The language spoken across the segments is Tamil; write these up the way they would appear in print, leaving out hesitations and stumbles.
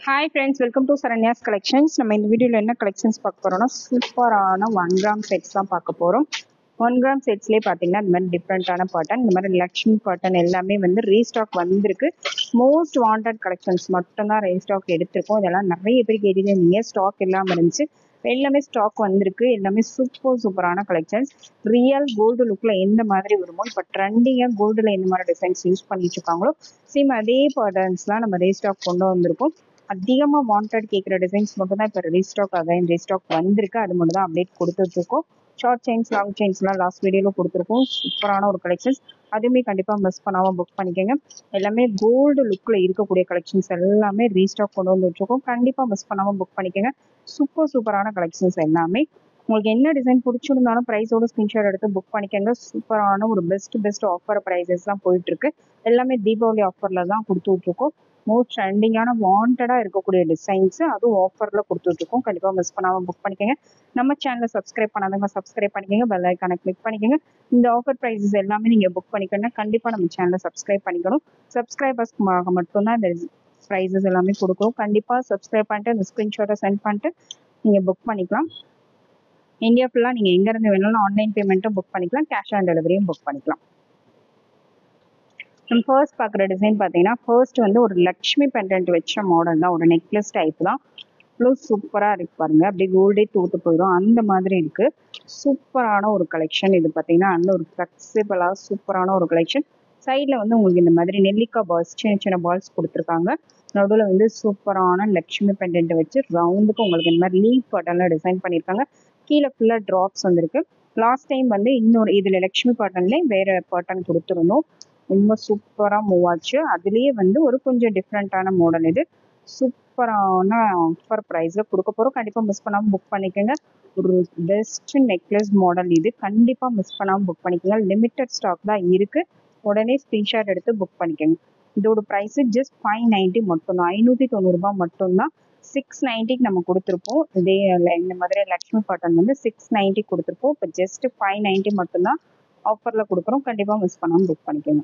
Hi friends, welcome to Saranya's Collections. நம்ம இந்த வீடியோல என்ன கலெக்ஷன்ஸ் பார்க்க போறோம்னா சூப்பரான 1 கிராம் செட்ஸ் தான் பார்க்க போறோம். 1 கிராம் செட்ஸ்லேயே பார்த்தீங்கன்னா இந்த மாதிரி டிஃப்ரெண்டான பாட்டன், இந்த மாதிரி லக்ஷ்மி பாட்டன் எல்லாமே வந்து ரீஸ்டாக் வந்திருக்கு. மோஸ்ட் வாண்டட் கலெக்ஷன்ஸ் மட்டும்தான் ரீஸ்டாக் எடுத்திருக்கோம். இதெல்லாம் நிறைய பேர் கேட்டுருந்தீங்க, ஸ்டாக் இல்லாமல் இருந்துச்சு. எல்லாமே ஸ்டாக் வந்திருக்கு. எல்லாமே சூப்பரான கலெக்ஷன்ஸ். ரியல் கோல்டு லுக்ல எந்த மாதிரி வருமோ, இப்போ ட்ரெண்டிங்காக கோல்டுல எந்த மாதிரி டிசைன்ஸ் யூஸ் பண்ணிட்டு இருக்காங்களோ சேம் அதே பேட்டர்ன்ஸ்லாம் நம்ம ரீஸ்டாக் கொண்டு வந்திருக்கோம். அதிகமாக வாண்டட் கேட்குற டிசைன்ஸ் மட்டும் தான் இப்போ ரீஸ்டாக் வந்திருக்கு. அது மட்டும் தான் அப்டேட் கொடுத்துட்ருக்கோம். ஷார்ட் செயின்ஸ், லாங் செயின்ஸ்லாம் லாஸ்ட் வீடியோவில் கொடுத்துருக்கோம். சூப்பரான ஒரு கலெக்ஷன்ஸ். அதுவுமே கண்டிப்பாக மிஸ் பண்ணாமல் புக் பண்ணிக்கோங்க. எல்லாமே கோல்டு லுக்கில் இருக்கக்கூடிய கலெக்ஷன்ஸ் எல்லாமே ரீஸ்டாக் கொண்டு வந்துட்ருக்கோம். கண்டிப்பாக மிஸ் பண்ணாமல் புக் பண்ணிக்கோங்க. சூப்பரான கலெக்ஷன்ஸ் எல்லாமே. உங்களுக்கு என்ன டிசைன் பிடிச்சிருந்தாலும் ப்ரைஸோட ஸ்க்ரீன்ஷாட் எடுத்து புக் பண்ணிக்கோங்க. சூப்பரான ஒரு பெஸ்ட் ஆஃபர் ப்ரைஸஸ்லாம் போயிட்டுருக்கு. எல்லாமே தீபாவளி ஆஃபரில் தான் கொடுத்துட்ருக்கோம். மோஸ்ட் ட்ரெண்டிங்கான வாண்டடாக இருக்கக்கூடிய டிசைன்ஸ் அதுவும் ஆஃபரில் கொடுத்துட்ருக்கோம். கண்டிப்பாக மிஸ் பண்ணாமல் புக் பண்ணிக்கோங்க. நம்ம சேனலை சப்ஸ்கிரைப் பண்ணாதவங்க சப்ஸ்கிரைப் பண்ணிக்கோங்க. பெல் ஐக்கானை கிளிக் பண்ணிக்கோங்க. இந்த ஆஃபர் ப்ரைஸஸ் எல்லாமே நீங்கள் புக் பண்ணிக்கணும். கண்டிப்பாக நம்ம சேனலை சப்ஸ்கிரைப் பண்ணிக்கணும். சப்ஸ்கிரைபர்ஸ்க்கு மட்டும்தான் இந்த ப்ரைஸஸ் எல்லாமே கொடுக்குறோம். கண்டிப்பாக சப்ஸ்கிரைப் பண்ணிட்டு இந்த ஸ்க்ரீன்ஷாட்டை சென்ட் பண்ணிட்டு நீங்கள் புக் பண்ணிக்கலாம். இந்தியா ஃபுல்லாக நீங்கள் எங்கேருந்து வேணாலும் ஆன்லைன் பேமெண்ட்டும் புக் பண்ணிக்கலாம், கேஷ் ஆன் டெலிவரியும் புக் பண்ணிக்கலாம். நம்ம ஃபர்ஸ்ட் பார்க்குற டிசைன் பார்த்தீங்கன்னா, ஃபர்ஸ்ட் வந்து ஒரு லக்ஷ்மி பெண்டன்ட் வச்ச மாடல் தான், ஒரு நெக்லஸ் டைப் தான். இவ்வளோ சூப்பராக இருக்கு பாருங்க. அப்படியே கோல்டே தூத்து போயிடும் அந்த மாதிரி இருக்கு. சூப்பரான ஒரு கலெக்ஷன். இது பார்த்தீங்கன்னா அந்த ஒரு ஃப்ளெக்சிபிளாக சூப்பரான ஒரு கலெக்ஷன். சைடில் வந்து உங்களுக்கு இந்த மாதிரி நெல்லிக்காய் பால்ஸ், சின்ன பால்ஸ் கொடுத்துருக்காங்க. நடுவில் வந்து சூப்பரான லக்ஷ்மி பெண்டன்ட் வச்சு ரவுண்டுக்கு உங்களுக்கு இந்த மாதிரி லீவ் பேட்டர்னில் டிசைன் பண்ணியிருக்காங்க. கீழே ஃபுல்லாக ட்ராப்ஸ் வந்துருக்கு. லாஸ்ட் டைம் வந்து இன்னொரு இதில் லக்ஷ்மி பேட்டர்ன்லேயே வேறு பேட்டர்ன் கொடுத்துருந்தோம். ரொம்ப சூப்பராக மூவ் ஆச்சு. அதுலேயே வந்து ஒரு கொஞ்சம் டிஃப்ரெண்ட்டான மாடல் இது. சூப்பரான ஆஃபர் ப்ரைஸில் கொடுக்க போகிறோம். கண்டிப்பாக மிஸ் பண்ணாமல் புக் பண்ணிக்கோங்க. ஒரு பெஸ்ட் நெக்லஸ் மாடல் இது. கண்டிப்பாக மிஸ் பண்ணாமல் புக் பண்ணிக்கோங்க. லிமிட்டட் ஸ்டாக் தான் இருக்குது. உடனே ஸ்க்ரீன்ஷாட் எடுத்து புக் பண்ணிக்கோங்க. இதோட ப்ரைஸு ஜஸ்ட் 590 மட்டும்தான். 590 மட்டும்தான். 690 நம்ம கொடுத்துருப்போம். இதே இந்த மாதிரி லக்ஷ்மி பாட்டன் வந்து 690 கொடுத்துருப்போம். இப்போ ஜஸ்ட் 590 மட்டும்தான் ஆஃபரில் கொடுக்குறோம். கண்டிப்பாக மிஸ் பண்ணாமல் புக் பண்ணிக்கோங்க.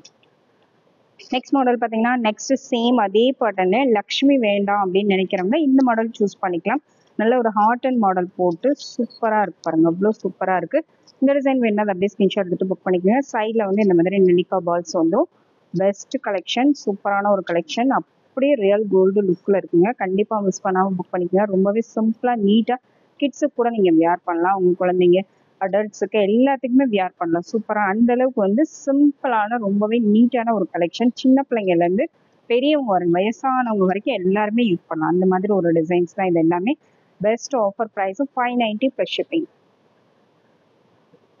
நெக்ஸ்ட் மாடல் பார்த்தீங்கன்னா, நெக்ஸ்ட் சேம் அதே பேட்டர்னு லக்ஷ்மி வேண்டாம் அப்படின்னு நினைக்கிறவங்க இந்த மாடல் சூஸ் பண்ணிக்கலாம். நல்ல ஒரு ஹார்ட் அண்ட் மாடல் போட்டு சூப்பராக இருக்கு பாருங்க. அவ்வளோ சூப்பராக இருக்கு. இந்த டிசைன் வேணா அப்படியே ஸ்க்ரீன்ஷாட் எடுத்து புக் பண்ணிக்கோங்க. சைடில் வந்து இந்த மாதிரி நெல்லிக்காய் பால்ஸ் வந்துடும். பெஸ்ட் கலெக்ஷன், சூப்பரான ஒரு கலெக்ஷன். அப்படியே ரியல் கோல்டு லுக்கில் இருக்குங்க. கண்டிப்பாக மிஸ் பண்ணாமல் புக் பண்ணிக்கோங்க. ரொம்பவே சிம்பிளாக நீட்டாக கிட்ஸுக்கு கூட நீங்கள் வியர் பண்ணலாம். உங்கள் குழந்தைங்க அடல்ட்ஸுக்கு எல்லாத்துக்குமே வியர் பண்ணலாம். சூப்பராக அந்த அளவுக்கு வந்து சிம்பிளான ரொம்பவே நீட்டான ஒரு கலெக்ஷன். சின்ன பிள்ளைங்கள்லேருந்து பெரியவங்க வயசானவங்க வரைக்கும் எல்லாருமே யூஸ் பண்ணலாம். அந்த மாதிரி ஒரு டிசைன்ஸ் தான் இது எல்லாமே. பெஸ்ட் ஆஃபர் ப்ரைஸும் 590 ப்ளஸ் ஷிப்பிங்.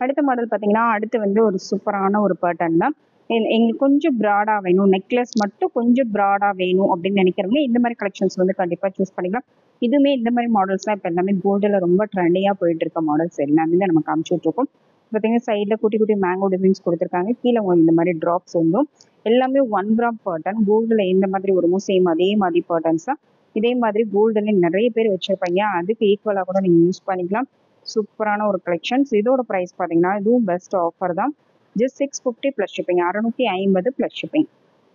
அடுத்த மாடல் பார்த்தீங்கன்னா, அடுத்து வந்து ஒரு சூப்பரான ஒரு பேட்டர்ன் தான். எங்களுக்கு கொஞ்சம் ப்ராடாக வேணும், நெக்லஸ் மட்டும் கொஞ்சம் ப்ராடாக வேணும் அப்படின்னு நினைக்கிறவங்க இந்த மாதிரி கலெக்ஷன்ஸ் வந்து கண்டிப்பாக சூஸ் பண்ணிக்கலாம். இதுவுமே இந்த மாதிரி மாடல்ஸ்லாம் இப்போ எல்லாமே கோல்டில் ரொம்ப ட்ரெண்டிங்காக போயிட்டு இருக்க மாடல்ஸ் எல்லாமே தான் நம்ம காமிச்சிட்ருக்கோம். பார்த்தீங்கன்னா சைடில் குட்டி மேங்கோ டிசைன்ஸ் கொடுத்துருக்காங்க. கீழே இந்த மாதிரி ட்ராப்ஸ் வந்தும் எல்லாமே 1 கிராம் பேட்டர்ன். கோல்டில் எந்த மாதிரி வருமோ சேம் அதே மாதிரி பேட்டர்ன்ஸ் தான். இதே மாதிரி கோல்டில் நிறைய பேர் வச்சுருப்பாங்க. அதுக்கு ஈக்குவலாக கூட நீங்கள் யூஸ் பண்ணிக்கலாம். சூப்பரான ஒரு கலெக்ஷன்ஸ். இதோட ப்ரைஸ் பார்த்தீங்கன்னா இதுவும் பெஸ்ட் ஆஃபர் தான். Just 650 plus shipping. 650 plus shipping.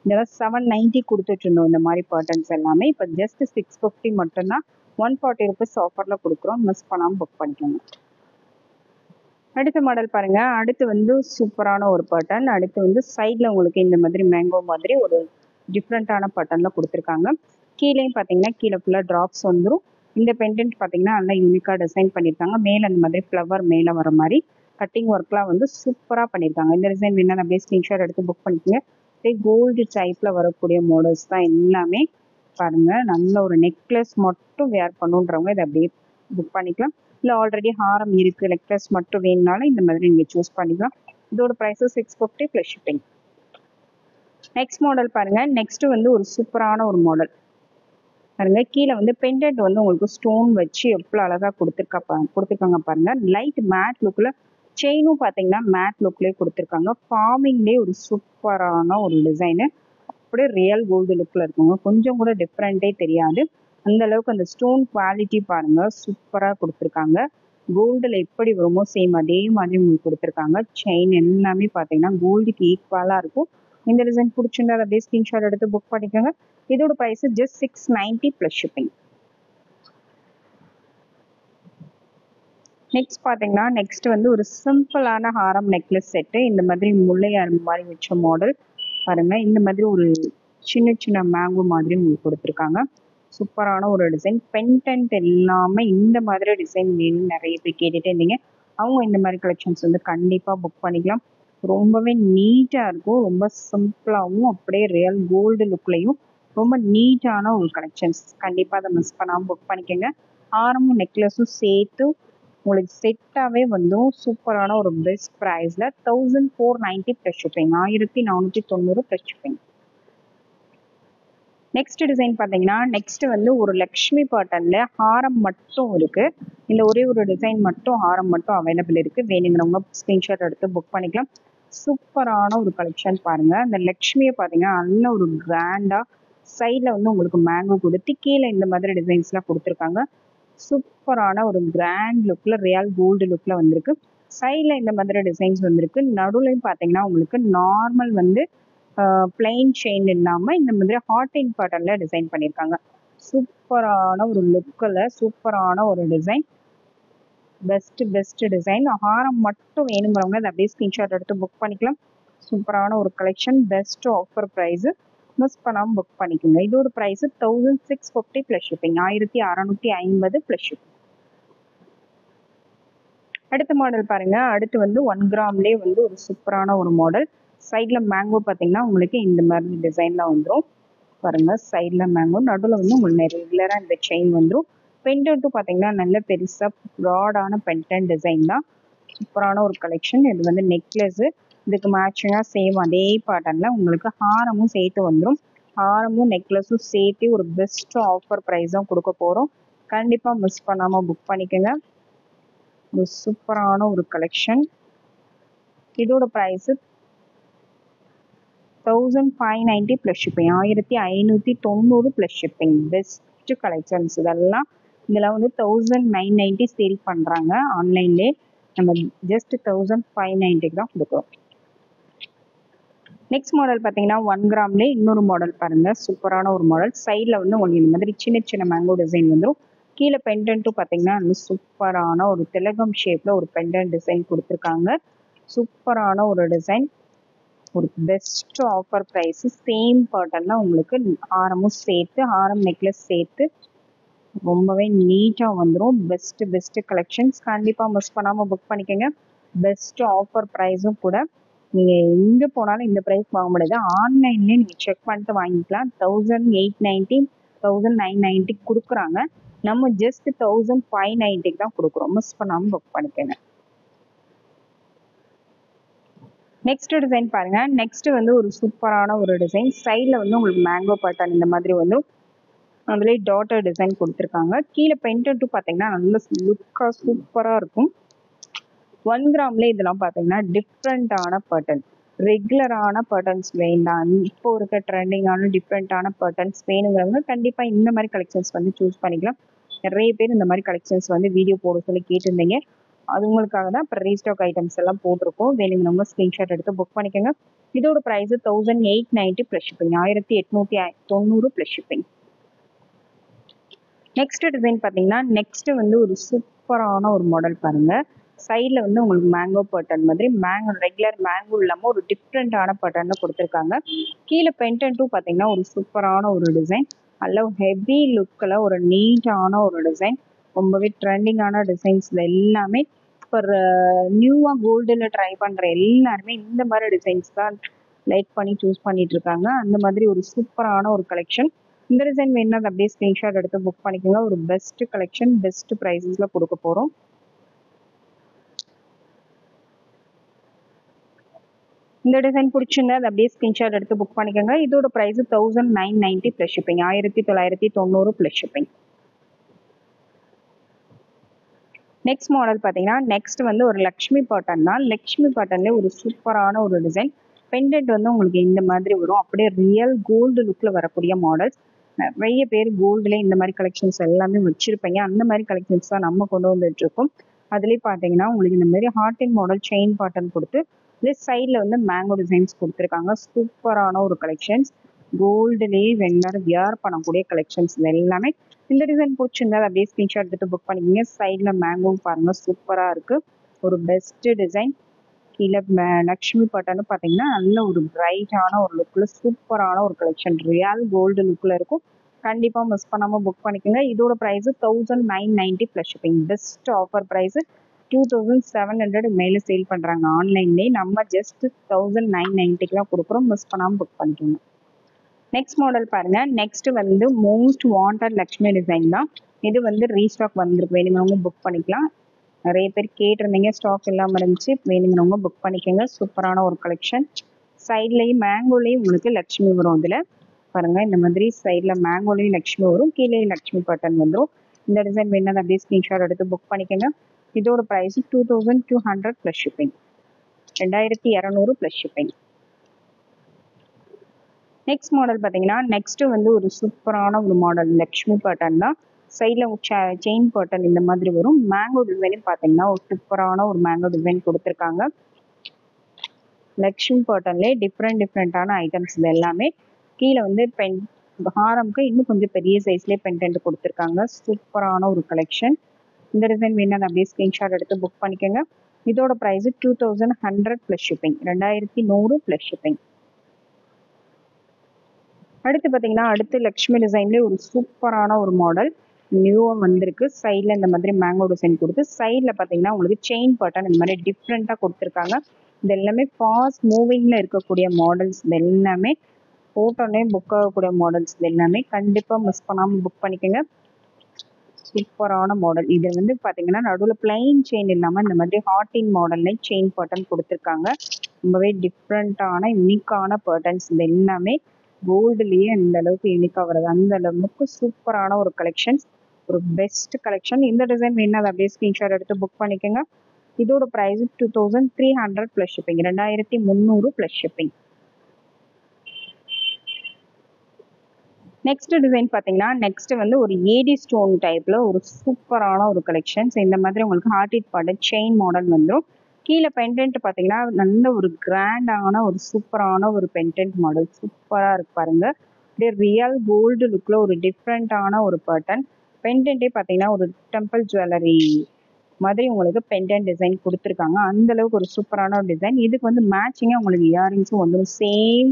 இதெல்லாம் 790 கொடுத்துட்டு இருந்தோம் இந்த மாதிரி பேட்டர்ன்ஸ் எல்லாமே. இப்போ ஜஸ்ட் 650 மட்டும்தான். 140 ருபீஸ் ஆஃபரில் கொடுக்குறோம். மிஸ் பண்ணாமல் புக் பண்ணிக்கோங்க. அடுத்த மாடல் பாருங்க. அடுத்து வந்து சூப்பரான ஒரு பேட்டர்ன். அடுத்து வந்து சைடில் உங்களுக்கு இந்த மாதிரி மேங்கோ மாதிரி ஒரு டிஃப்ரெண்ட்டான பேட்டர்னில் கொடுத்துருக்காங்க. கீழேயும் பார்த்தீங்கன்னா கீழே ஃபுல்லாக ட்ராப்ஸ் வந்துடும். இந்த பெண்டன்ட் பார்த்தீங்கன்னா நல்லா யூனிக்காக டிசைன் பண்ணியிருக்காங்க. மேலே அந்த மாதிரி ஃப்ளவர் மேலே வர மாதிரி கட்டிங் ஒர்க்லாம் வந்து சூப்பராக பண்ணியிருக்காங்க. இந்த டிசைன் வேணா அப்படியே ஸ்க்ரீன்ஷாட் எடுத்து புக் பண்ணிக்கோங்க. அப்படியே கோல்டு டைப்பில் வரக்கூடிய மாடல்ஸ் தான் எல்லாமே. பாருங்கள், நல்ல ஒரு நெக்லஸ் மட்டும் வேர் பண்ணுன்றவங்க இதை அப்படியே புக் பண்ணிக்கலாம். இல்லை ஆல்ரெடி ஹாரம் இருக்குது, நெக்லஸ் மட்டும் வேணுனாலும் இந்த மாதிரி நீங்கள் சூஸ் பண்ணிக்கலாம். இதோட price 650 plus shipping. Next model பாருங்கள். நெக்ஸ்ட்டு வந்து ஒரு சூப்பரான ஒரு மாடல் பாருங்க. கீழே வந்து பெண்டன்ட் வந்து உங்களுக்கு ஸ்டோன் வச்சு எவ்வளோ அழகாக கொடுத்துருக்காங்க பாருங்க. லைட் மேட் லுக்கில் செயினும் பார்த்தீங்கன்னா மேட் லுக்லேயே கொடுத்துருக்காங்க. ஃபார்மிங்லேயே ஒரு சூப்பரான ஒரு டிசைனு. அப்படியே ரியல் கோல்டு லுக்கில் இருக்குங்க. கொஞ்சம் கூட டிஃப்ரெண்ட்டே தெரியாது. அந்த அளவுக்கு அந்த ஸ்டோன் குவாலிட்டி பாருங்க, சூப்பராக கொடுத்துருக்காங்க. கோல்டில் எப்படி வருமோ சேம் அதே மாதிரி உங்களுக்கு கொடுத்துருக்காங்க. செயின் எல்லாமே பார்த்தீங்கன்னா கோல்டுக்கு ஈக்குவலாக இருக்கும். இந்த டிசைன் பிடிச்சிருந்தா அதை அப்படியே ஸ்கிரீன்ஷாட் எடுத்து புக் பண்ணிக்கோங்க. இதோட price just 690 plus shipping. Next பார்த்தீங்கன்னா நெக்ஸ்ட் வந்து ஒரு சிம்பிளான ஹாரம் நெக்லஸ் செட்டு. இந்த மாதிரி முல்லையார் மாதிரி வச்ச மாடல் பாருங்க. இந்த மாதிரி ஒரு சின்ன சின்ன மேங்கோ மாதிரி உங்களுக்கு கொடுத்துருக்காங்க. சூப்பரான ஒரு டிசைன். பென்டென்ட் எல்லாமே இந்த மாதிரி டிசைன் வேணும்னு நிறைய பேர் கேட்டுட்டே இருந்தீங்க. அவங்க இந்த மாதிரி கலெக்ஷன்ஸ் வந்து கண்டிப்பாக புக் பண்ணிக்கலாம். ரொம்பவே நீட்டாக இருக்கும். ரொம்ப சிம்பிளாகவும் அப்படியே ரியல் கோல்டு லுக்லையும் ரொம்ப நீட்டான ஒரு கலெக்ஷன்ஸ். கண்டிப்பாக அதை மிஸ் பண்ணாமல் புக் பண்ணிக்கோங்க. ஹாரமும் நெக்லஸும் சேர்த்து உங்களுக்கு செட்டாகவே வந்து சூப்பரான ஒரு பெஸ்ட் ப்ரைஸில் 1490 plus shipping. 1490 plus shipping. Next design பார்த்தீங்கன்னா நெக்ஸ்ட் வந்து ஒரு லக்ஷ்மி பேட்டர்ன்ல ஹாரம் மட்டும் இருக்கு. இந்த ஒரே ஒரு டிசைன் மட்டும் ஹாரம் மட்டும் அவைலபிள் இருக்கு. வேணுங்கிறவங்க ஸ்கிரீன்ஷாட் எடுத்து புக் பண்ணிக்கலாம். சூப்பரான ஒரு கலெக்ஷன் பாருங்க. அந்த லக்ஷ்மியை பார்த்தீங்கன்னா நல்ல ஒரு கிராண்டா சைடில் வந்து உங்களுக்கு மேங்கோ கொடுத்து கீழே இந்த மாதிரி டிசைன்ஸ்லாம் கொடுத்துருக்காங்க. சூப்பரான ஒரு கிராண்ட் லுக்ல ரியல் கோல்டு லுக்ல வந்திருக்கு. சைடில் இந்த மாதிரி டிசைன்ஸ் வந்திருக்கு. நடுவுலையும் பார்த்தீங்கன்னா உங்களுக்கு நார்மல் வந்து பிளெயின் செயின் இல்லாமல் இந்த மாதிரி ஹாட் இன் பேட்டர்ன்ல டிசைன் பண்ணியிருக்காங்க. சூப்பரான ஒரு லுக்கில் சூப்பரான ஒரு டிசைன். Best design. ஹாரம் மட்டும் வேணுங்கிறவங்க அதை அப்படியே ஸ்கிரீன்ஷாட் எடுத்து புக் பண்ணிக்கலாம். சூப்பரான ஒரு collection. Best offer price. Miss பண்ணாமல் புக் பண்ணிக்கோங்க. இதோட price 1650 plus shipping. 1650 plus shipping. அடுத்த மாடல் பாருங்க. அடுத்து வந்து 1 கிராம்லேயே வந்து ஒரு சூப்பரான ஒரு மாடல். சைடில் மேங்கோ பார்த்தீங்கன்னா உங்களுக்கு இந்த மாதிரி டிசைனில் வந்துடும் பாருங்க. சைடில் மேங்கோ, நடுவில் வந்து உங்களுக்கு ரெகுலராக இந்த செயின் வந்துடும். பெண்டன்ட்டும் பார்த்தீங்கன்னா நல்ல பெருசாக ப்ராடான பென்டன் டிசைன் தான். சூப்பரான ஒரு கலெக்ஷன். இது வந்து நெக்லஸ்ஸு. இதுக்கு மேட்சிங்காக சேம் அதே பேட்டர்னில் உங்களுக்கு ஹாரமும் சேர்த்து வந்துடும். ஹாரமும் நெக்லஸும் சேர்த்து ஒரு பெஸ்ட் ஆஃபர் ப்ரைஸ் தான் கொடுக்க போகிறோம். கண்டிப்பாக மிஸ் பண்ணாமல் புக் பண்ணிக்கோங்க. ஒரு சூப்பரான ஒரு கலெக்ஷன். இதோட price 1590 plus shipping. 1590 plus shipping. Best collections இதெல்லாம். இதெல்லாம் வந்து 1990 சேல் பண்ணுறாங்க ஆன்லைன்லேயே. நம்ம ஜஸ்ட் 1590 தான் கொடுக்குறோம். நெக்ஸ்ட் மாடல் பார்த்தீங்கன்னா 1 கிராம்லேயே இன்னொரு மாடல் பாருங்கள். சூப்பரான ஒரு மாடல். சைடில் வந்து உங்களுக்கு இந்த மாதிரி சின்ன சின்ன மேங்கோ டிசைன் வந்துடும். கீழே பெண்டன்ட்டும் பார்த்தீங்கன்னா சூப்பரான ஒரு திலகம் ஷேப்பில் ஒரு பெண்டன்ட் டிசைன் கொடுத்துருக்காங்க. சூப்பரான ஒரு டிசைன். ஒரு பெஸ்ட் ஆஃபர் ப்ரைஸு. சேம் பேட்டர்னில் உங்களுக்கு ஹாரமும் சேர்த்து ஹாரம் நெக்லஸ் சேர்த்து ரொம்பவே நீட்டாக வந்துடும். Best collections. கண்டிப்பாக மிஸ் பண்ணாமல் புக் பண்ணிக்கோங்க. பெஸ்ட் ஆஃபர் ப்ரைஸும் கூட. நீங்கள் எங்கே போனாலும் இந்த ப்ரைஸ் வாங்க முடியாது. ஆன்லைன்லேயே நீங்கள் செக் பண்ணிட்டு வாங்கிக்கலாம். 1890 1990 கொடுக்குறாங்க. நம்ம ஜஸ்ட் 1590 தான் கொடுக்குறோம். மிஸ் பண்ணாமல் புக் பண்ணிக்கோங்க. நெக்ஸ்ட் டிசைன் பாருங்க. நெக்ஸ்ட் வந்து ஒரு சூப்பரான ஒரு டிசைன். சைடில் வந்து உங்களுக்கு மேங்கோ பேட்டர்ன் இந்த மாதிரி வந்து அதுலேயே டாட்டர் டிசைன் கொடுத்துருக்காங்க. கீழே பெண்டன்ட்டும் பார்த்தீங்கன்னா நல்ல லுக்காக சூப்பராக இருக்கும். 1 கிராம்லேயே இதெல்லாம் பார்த்தீங்கன்னா டிஃப்ரெண்ட்டான பேட்டர்ன். ரெகுலரான பேட்டர்ன்ஸ் வேண்டாம், இப்போ இருக்க ட்ரெண்டிங்கான டிஃப்ரெண்ட்டான பேட்டர்ன்ஸ் வேணுங்கிறவங்க கண்டிப்பாக இந்த மாதிரி கலெக்ஷன்ஸ் வந்து சூஸ் பண்ணிக்கலாம். நிறைய பேர் இந்த மாதிரி கலெக்ஷன்ஸ் வந்து வீடியோ போட சொல்லி கேட்டிருந்தீங்க. அது உங்களுக்காக தான் இப்போ ரீஸ்டாக் ஐட்டம்ஸ் எல்லாம் போட்டிருக்கோம். வேணுங்கிறவங்க ஸ்க்ரீன்ஷாட் எடுத்து புக் பண்ணிக்கோங்க. இதோட price 1890 plus shipping. 1890 plus shipping. Next design பார்த்தீங்கன்னா நெக்ஸ்ட் வந்து ஒரு சூப்பரான ஒரு மாடல் பாருங்க. சைடில் வந்து உங்களுக்கு மேங்கோ பேட்டர்ன் மாதிரி மேங்கோ ரெகுலர் மேங்கோ இல்லாமல் ஒரு டிஃப்ரெண்ட்டான பேட்டர்னு கொடுத்துருக்காங்க. கீழே பெண்டன்ட்டும் பார்த்தீங்கன்னா ஒரு சூப்பரான ஒரு டிசைன். நல்ல ஹெவி லுக்கில் ஒரு நீட்டான ஒரு டிசைன். ரொம்பவே ட்ரெண்டிங்கான டிசைன்ஸ் எல்லாமே. இப்போ நியூவாக கோல்டில் ட்ரை பண்ணுற எல்லாருமே இந்த மாதிரி டிசைன்ஸ் தான் லைக் பண்ணி சூஸ் பண்ணிட்டு இருக்காங்க. அந்த மாதிரி ஒரு சூப்பரான ஒரு கலெக்ஷன். இந்த டிசைன் வேணும்னா அதை அப்படியே ஸ்க்ரீன்ஷாட் எடுத்து புக் பண்ணிக்கோங்க. ஒரு பெஸ்ட் கலெக்ஷன், பெஸ்ட் ப்ரைஸஸில் கொடுக்க போகிறோம். இந்த டிசைன் பிடிச்சிருந்தா அதை அப்படியே ஸ்க்ரீன்ஷாட் எடுத்து புக் பண்ணிக்கோங்க. இதோட price 1990 plus shipping. 1990 plus shipping. Next model பார்த்தீங்கன்னா நெக்ஸ்ட் வந்து ஒரு லக்ஷ்மி பேட்டர்ன் தான். லக்ஷ்மி பேட்டர்ன்லேயே ஒரு சூப்பரான ஒரு டிசைன். பெண்டன்ட் வந்து உங்களுக்கு இந்த மாதிரி வரும். அப்படியே ரியல் கோல்டு லுக்கில் வரக்கூடிய மாடல்ஸ். நிறைய பேர் கோல்டுலேயே இந்த மாதிரி கலெக்ஷன்ஸ் எல்லாமே வச்சுருப்பீங்க. அந்த மாதிரி கலெக்ஷன்ஸ் தான் நம்ம கொண்டு வந்துட்டு இருக்கோம். அதுலேயே பார்த்தீங்கன்னா உங்களுக்கு இந்த மாதிரி ஹார்டின் மாடல் செயின் பேட்டர்ன் கொடுத்து இது சைடில் வந்து மேங்கோ டிசைன்ஸ் கொடுத்துருக்காங்க. சூப்பரான ஒரு கலெக்ஷன்ஸ். கோல்டுலேயே வெள்ளர் வியர் பண்ணக்கூடிய கலெக்ஷன்ஸ் இது எல்லாமே. இந்த டிசைன் பிடிச்சிருந்தா அப்படியே ஸ்க்ரீன்ஷாட் எடுத்து புக் பண்ணிக்கிங்க. சைடில் மேங்கோ பாருங்கள் சூப்பராக இருக்குது. ஒரு பெஸ்ட்டு டிசைன். கீழே லக்ஷ்மி பட்டன்னு பார்த்தீங்கன்னா நல்ல ஒரு பிரைட்டான ஒரு லுக்கில் சூப்பரான ஒரு கலெக்ஷன். ரியல் கோல்டு லுக்கில் இருக்கும். கண்டிப்பாக மிஸ் பண்ணாமல் புக் பண்ணிக்கோங்க. இதோட price 1990 plus shipping. Best offer price 2700 மேலே சேல் பண்ணுறாங்க ஆன்லைன்லேயே. நம்ம ஜஸ்ட் 1990க்குலாம் கொடுக்குறோம். மிஸ் பண்ணாமல் புக் பண்ணிக்கோங்க. நெக்ஸ்ட் மாடல் பாருங்கள். நெக்ஸ்ட் வந்து மோஸ்ட் வாண்டட் லக்ஷ்மி டிசைன் தான். இது வந்து ரீஸ்டாக் வந்திருக்கு. வேணுங்கிறவங்க புக் பண்ணிக்கலாம். நிறைய பேர் கேட்டிருந்தீங்க, ஸ்டாக் இல்லாமல் இருந்துச்சு. வேணுங்கிறவங்க புக் பண்ணிக்கோங்க. சூப்பரான ஒரு கலெக்ஷன். சைட்லேயும் மேங்கோலேயும் உங்களுக்கு லக்ஷ்மி வரும். இதில் பாருங்கள் இந்த மாதிரி சைடில் மேங்கோலேயும் லக்ஷ்மி வரும், கீழே லக்ஷ்மி பட்டன் வந்துடும். இந்த டிசைன் வேணால் அப்படியே ஸ்க்ரீன்ஷாட் எடுத்து புக் பண்ணிக்கோங்க. இதோட price 2200 plus shipping. 2200 plus shipping. Next model பார்த்தீங்கன்னா நெக்ஸ்ட் வந்து ஒரு சூப்பரான ஒரு மாடல் லக்ஷ்மி பட்டன் தான். சைடில் செயின் பட்டன் இந்த மாதிரி வரும். மேங்கோ டிசைனும் பார்த்தீங்கன்னா ஒரு சூப்பரான ஒரு மேங்கோ டிசைன் கொடுத்துருக்காங்க. லக்ஷ்மி பட்டன்லேயே டிஃப்ரெண்டான ஐட்டம்ஸ் இது எல்லாமே. கீழே வந்து ஹாரம்க்கு இன்னும் கொஞ்சம் பெரிய சைஸ்லேயே பென்டென்ட் கொடுத்துருக்காங்க. சூப்பரான ஒரு கலெக்ஷன். இந்த டிசைன் வேணால் அப்படியே ஸ்க்ரீன்ஷாட் எடுத்து புக் பண்ணிக்கோங்க. இதோட price 2100 plus shipping. 2100 plus shipping. அடுத்து பார்த்தீங்கன்னா அடுத்து லக்ஷ்மி டிசைன்லேயே ஒரு சூப்பரான ஒரு மாடல் நியூவாக வந்திருக்கு. சைடில் இந்த மாதிரி மேங்கோ டிசைன் கொடுத்து சைடில் பார்த்தீங்கன்னா உங்களுக்கு செயின் பட்டன் இந்த மாதிரி டிஃப்ரெண்ட்டாக கொடுத்துருக்காங்க. இது எல்லாமே ஃபாஸ்ட் மூவிங்கில் இருக்கக்கூடிய மாடல்ஸ். இது எல்லாமே ஃபோட்டோனே புக் ஆகக்கூடிய மாடல்ஸ். இது எல்லாமே கண்டிப்பாக மிஸ் பண்ணாமல் புக் பண்ணிக்கோங்க. சூப்பரான மாடல். இது வந்து பார்த்தீங்கன்னா நடுவில் பிளைன் செயின் இல்லாமல் இந்த மாதிரி ஹார்டின் மாடல்ல செயின் பட்டன் கொடுத்துருக்காங்க. ரொம்பவே டிஃப்ரெண்ட்டான யூனிக்கான பர்டன்ஸ். இது எல்லாமே கோல்டுலேயே அந்த அளவுக்கு யூனிக்காக வருது. அந்த அளவுக்கு சூப்பரான ஒரு கலெக்ஷன்ஸ். ஒரு பெஸ்ட் கலெக்ஷன். இந்த டிசைன் வேணும் அதை அப்படியே ஸ்க்ரீன்ஷாட் எடுத்து புக் பண்ணிக்கோங்க. இதோட price 2300 plus shipping. 2300 plus shipping. Next design பார்த்தீங்கன்னா நெக்ஸ்ட் வந்து ஒரு ஏடி ஸ்டோன் டைப்பில் ஒரு சூப்பரான ஒரு கலெக்ஷன்ஸ். இந்த மாதிரி உங்களுக்கு ஹார்டிட் பாட்டு செயின் மாடல் வந்துடும். கீழே பென்டென்ட் பார்த்தீங்கன்னா நல்ல ஒரு கிராண்டான ஒரு சூப்பரான ஒரு பென்டென்ட் மாடல். சூப்பராக இருக்கு பாருங்க. அப்படியே ரியல் கோல்டு லுக்கில் ஒரு டிஃப்ரெண்ட்டான ஒரு பேட்டர்ன். பென்டென்ட்டே பார்த்தீங்கன்னா ஒரு டெம்பிள் ஜுவல்லரி மாதிரி உங்களுக்கு பென்டென்ட் டிசைன் கொடுத்துருக்காங்க. அந்த அளவுக்கு ஒரு சூப்பரான ஒரு டிசைன். இதுக்கு வந்து மேட்சிங்காக உங்களுக்கு இயரிங்ஸும் வந்துடும். சேம்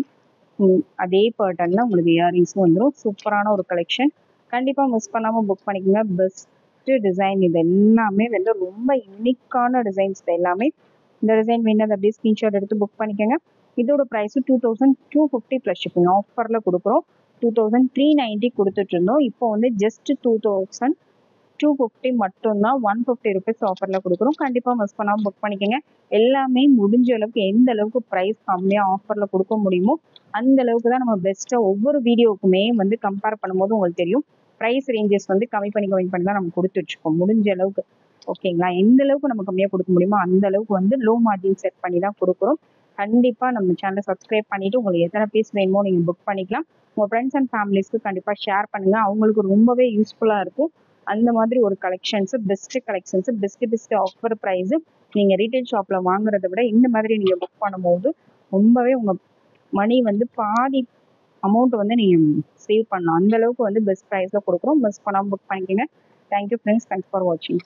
அதே பேட்டர்னில் உங்களுக்கு இயரிங்ஸும் வந்துடும். சூப்பரான ஒரு கலெக்ஷன். கண்டிப்பாக மிஸ் பண்ணாமல் புக் பண்ணிக்கோங்க. Best design. இது எல்லாமே வந்து ரொம்ப யூனிக்கான டிசைன்ஸ். இது எல்லாமே. இந்த டிசைன் வேணும் அப்படியே ஸ்க்ரீன்ஷாட் எடுத்து புக் பண்ணிக்கோங்க. இதோட ப்ரைஸு 2250 ப்ளஸ் ஷிப்பிங். ஆஃபரில் கொடுக்குறோம். 2390 கொடுத்துட்டு இருந்தோம். இப்போ வந்து ஜஸ்ட் 2250 மட்டும்தான். 150 ருபீஸ் ஆஃபரில் கொடுக்குறோம். கண்டிப்பாக மிஸ் பண்ணாமல் புக் பண்ணிக்கோங்க. எல்லாமே முடிஞ்ச அளவுக்கு எந்த அளவுக்கு ப்ரைஸ் கம்மியாக ஆஃபரில் கொடுக்க முடியுமோ அந்த அளவுக்கு தான் நம்ம பெஸ்ட்டாக ஒவ்வொரு வீடியோக்குமே வந்து கம்பேர் பண்ணும்போது உங்களுக்கு தெரியும். ப்ரைஸ் ரேஞ்சஸ் வந்து கம்மி பண்ணி தான் நம்ம கொடுத்து வச்சுக்கோம் முடிஞ்ச அளவுக்கு. ஓகேங்களா? எந்த அளவுக்கு நம்ம கம்மியாக கொடுக்க முடியுமோ அந்த அளவுக்கு வந்து லோ மார்ஜின் செட் பண்ணி தான் கொடுக்குறோம். கண்டிப்பாக நம்ம சேனலை சப்ஸ்கிரைப் பண்ணிவிட்டு உங்களுக்கு எத்தனை பீஸ் வேணுமோ நீங்கள் புக் பண்ணிக்கலாம். உங்கள் ஃப்ரெண்ட்ஸ் அண்ட் ஃபேமிலிஸ்க்கு கண்டிப்பாக ஷேர் பண்ணுங்கள். அவங்களுக்கு ரொம்பவே யூஸ்ஃபுல்லாக இருக்கும். அந்த மாதிரி ஒரு collections best collections best offer price நீங்கள் ரீட்டைல் ஷாப்பில் வாங்குறத விட இந்த மாதிரி நீங்கள் புக் பண்ணும்போது ரொம்பவே உங்கள் மணி வந்து பாதி அமௌண்ட் வந்து நீங்கள் சேவ் பண்ணலாம். அந்த அளவுக்கு வந்து பெஸ்ட் ப்ரைஸில் கொடுக்குறோம். மிஸ் பண்ணாமல் புக் பண்ணிக்கோங்க. Thank you friends. தேங்க்ஸ் ஃபார் வாட்சிங்.